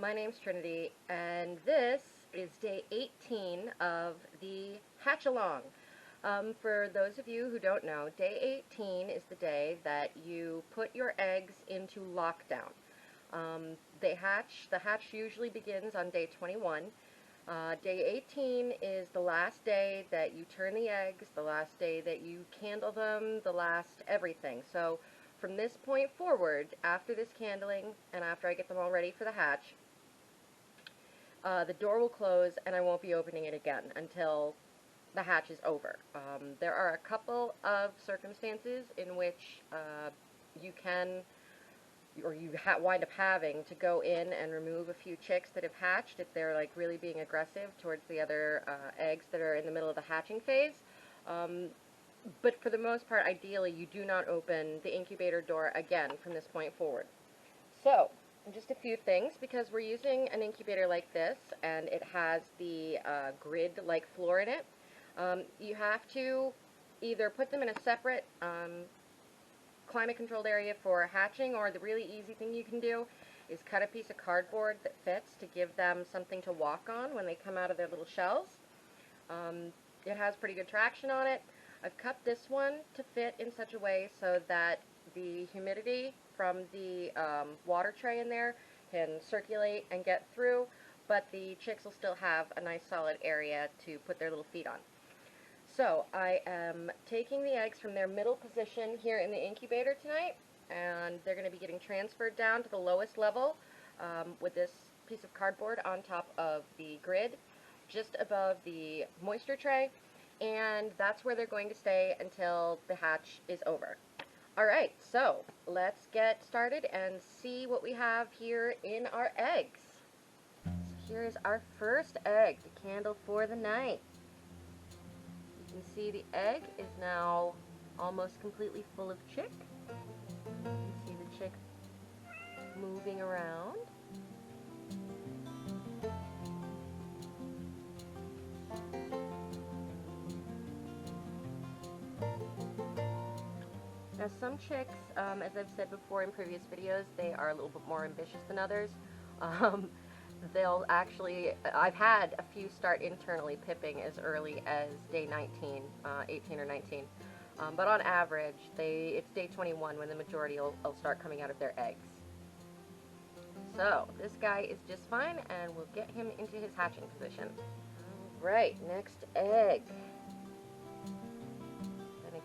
my name's Trinity, and this is day 18 of the Hatch Along. For those of you who don't know, day 18 is the day that you put your eggs into lockdown. The hatch usually begins on day 21. Day 18 is the last day that you turn the eggs, the last day that you candle them, the last everything. So from this point forward, after this candling and after I get them all ready for the hatch, the door will close and I won't be opening it again until the hatch is over. There are a couple of circumstances in which you can, or you wind up having to go in and remove a few chicks that have hatched if they're like really being aggressive towards the other eggs that are in the middle of the hatching phase. But for the most part, ideally, you do not open the incubator door again from this point forward. So, just a few things, because we're using an incubator like this, and it has the grid-like floor in it. You have to either put them in a separate climate-controlled area for hatching, or the really easy thing you can do is cut a piece of cardboard that fits to give them something to walk on when they come out of their little shells. It has pretty good traction on it. I've cut this one to fit in such a way so that the humidity from the water tray in there can circulate and get through, but the chicks will still have a nice solid area to put their little feet on. So I am taking the eggs from their middle position here in the incubator tonight, and they're going to be getting transferred down to the lowest level with this piece of cardboard on top of the grid, just above the moisture tray. And that's where they're going to stay until the hatch is over. Alright, so let's get started and see what we have here in our eggs. So here's our first egg to candle for the night. You can see the egg is now almost completely full of chick. You can see the chick moving around. Now some chicks, as I've said before in previous videos, they are a little bit more ambitious than others. They'll actually, I've had a few start internally pipping as early as day 19, 18 or 19. But on average, it's day 21 when the majority will start coming out of their eggs. So this guy is just fine, and we'll get him into his hatching position. Right, next egg.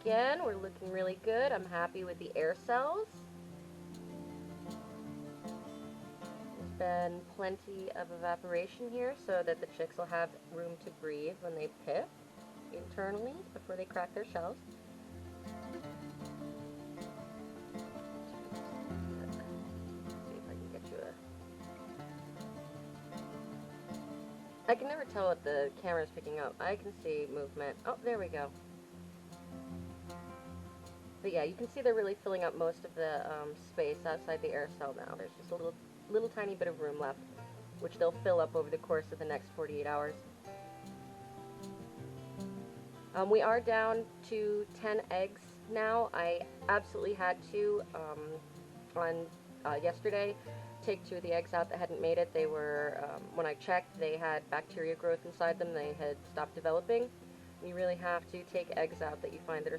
Again, we're looking really good. I'm happy with the air cells. There's been plenty of evaporation here so that the chicks will have room to breathe when they pip internally before they crack their shells. See if I can get you a... I can never tell what the camera's picking up. I can see movement. Oh, there we go. But yeah, you can see they're really filling up most of the space outside the air cell now. There's just a little tiny bit of room left, which they'll fill up over the course of the next 48 hours. We are down to 10 eggs now. I absolutely had to, on yesterday, take 2 of the eggs out that hadn't made it. They were, when I checked, they had bacteria growth inside them. They had stopped developing. You really have to take eggs out that you find that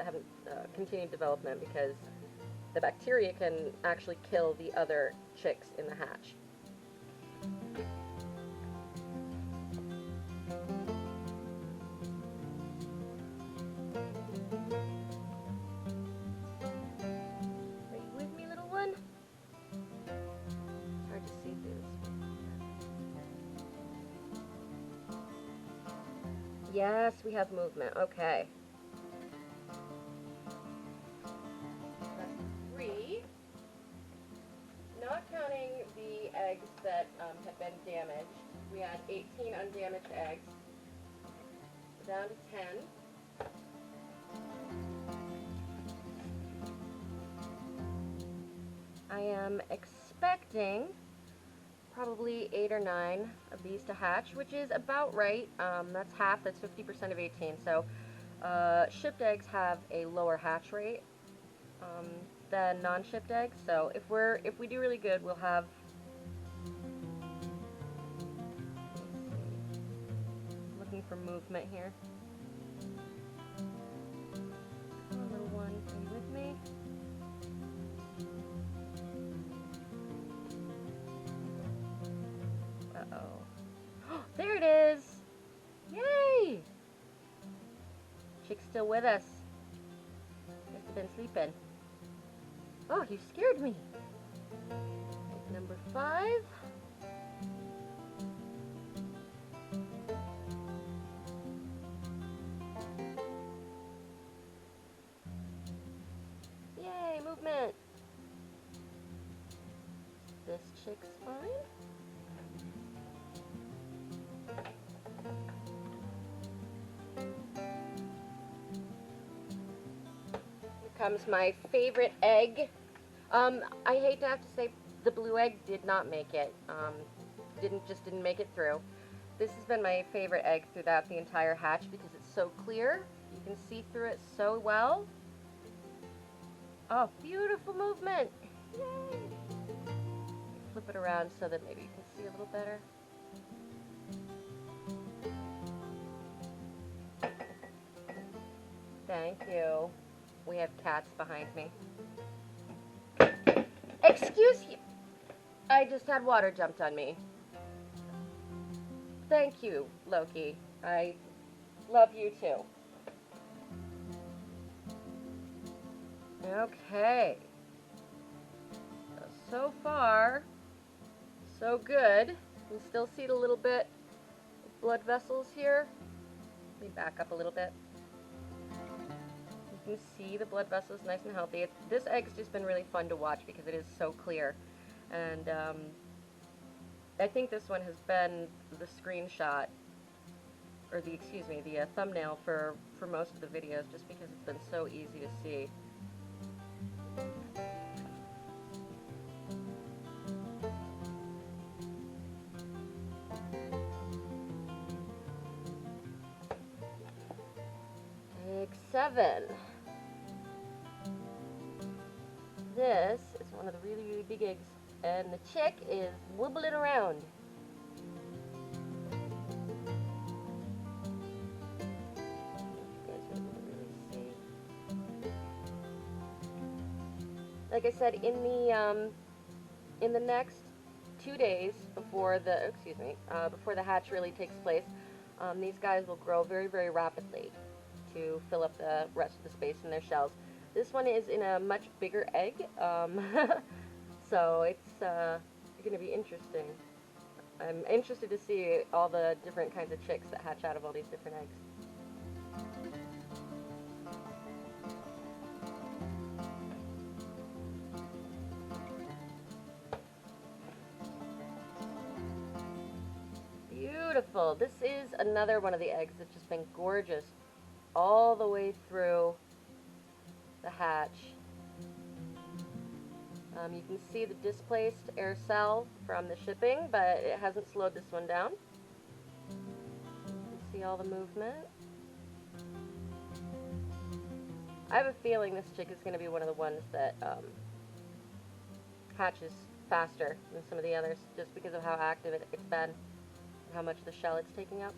haven't continued development, because the bacteria can actually kill the other chicks in the hatch. Are you with me, little one? It's hard to see through this. Yes, we have movement. Okay. That's 3. Not counting the eggs that have been damaged. We had 18 undamaged eggs. Down to 10. I am expecting probably 8 or 9 of these to hatch, which is about right. That's half, that's 50% of 18. So shipped eggs have a lower hatch rate than non-shipped eggs. So if we do really good, we'll have for movement here. Come on, little one, are you with me? Uh-oh. There it is! Yay! Chick's still with us. Must have been sleeping. Oh, you scared me. Egg number 5. Yay, movement. This chick's fine. Here comes my favorite egg. I hate to have to say the blue egg did not make it. Didn't make it through. This has been my favorite egg throughout the entire hatch because it's so clear. You can see through it so well. Oh, beautiful movement. Yay. Flip it around so that maybe you can see a little better. Thank you. We have cats behind me. Excuse you. I just had water jumped on me. Thank you, Loki. I love you too. Okay. So far, so good. You can still see the little bit of blood vessels here. Let me back up a little bit. You can see the blood vessels nice and healthy. This egg's just been really fun to watch because it is so clear. And I think this one has been the screenshot, or the thumbnail for most of the videos, just because it's been so easy to see. Egg 7. This is one of the really, really big eggs, and the chick is wibbling around. You guys are able to really see. Like I said, in the next 2 days before the hatch really takes place, these guys will grow very, very rapidly to fill up the rest of the space in their shells. This one is in a much bigger egg, so it's going to be interesting. I'm interested to see all the different kinds of chicks that hatch out of all these different eggs. Beautiful. This is another one of the eggs that's just been gorgeous all the way through the hatch. You can see the displaced air cell from the shipping, but it hasn't slowed this one down. You can see all the movement. I have a feeling this chick is going to be one of the ones that hatches faster than some of the others, just because of how active it's been and how much of the shell it's taking up.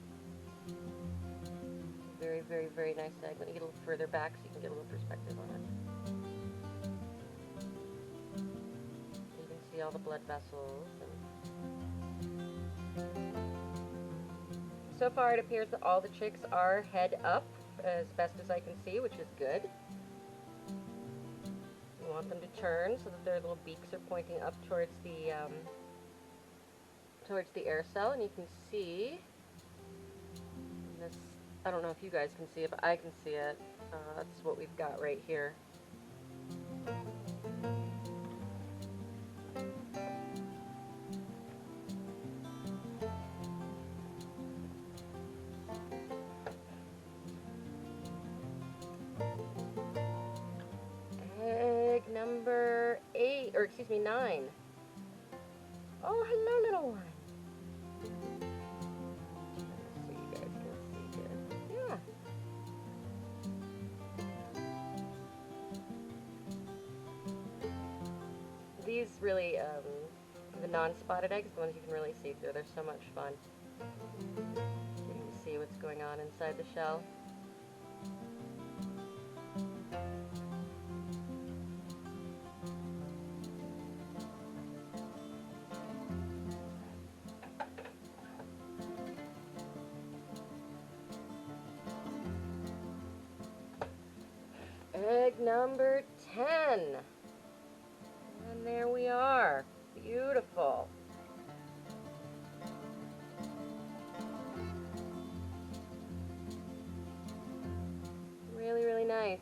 Very, very, very nice egg. Let me get a little further back so you can get a little perspective on it. You can see all the blood vessels. So far it appears that all the chicks are head up, as best as I can see, which is good. You want them to turn so that their little beaks are pointing up towards the air cell, and you can see this. I don't know if you guys can see it, but I can see it. That's what we've got right here. Egg number 9. Oh, hello, little one. So you guys can see good. Yeah. These really, the non-spotted eggs, the ones you can really see through, they're so much fun. Getting to see what's going on inside the shell. Egg number 10. And there we are. Beautiful. Really, really nice.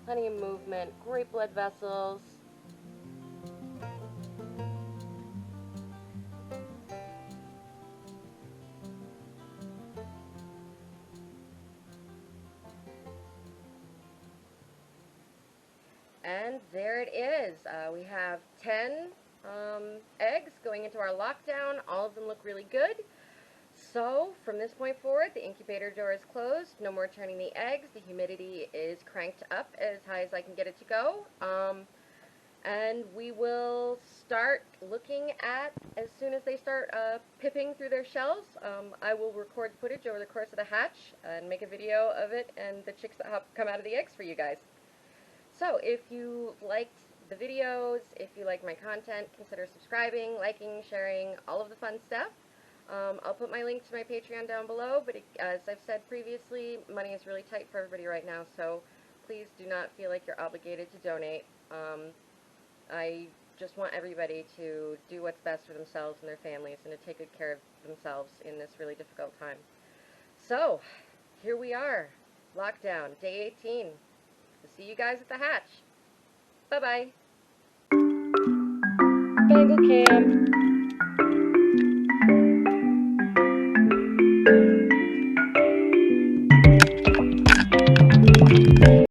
Plenty of movement, great blood vessels. And there it is. We have 10 eggs going into our lockdown. All of them look really good. So from this point forward, the incubator door is closed. No more turning the eggs. The humidity is cranked up as high as I can get it to go. And we will start looking at, as soon as they start pipping through their shells, I will record footage over the course of the hatch and make a video of it and the chicks that come out of the eggs for you guys. So if you liked the videos, if you like my content, consider subscribing, liking, sharing, all of the fun stuff. I'll put my link to my Patreon down below, but as I've said previously, money is really tight for everybody right now, so please do not feel like you're obligated to donate. I just want everybody to do what's best for themselves and their families and to take good care of themselves in this really difficult time. So, here we are, lockdown, day 18. See you guys at the hatch. Bye-bye. Bangle cam.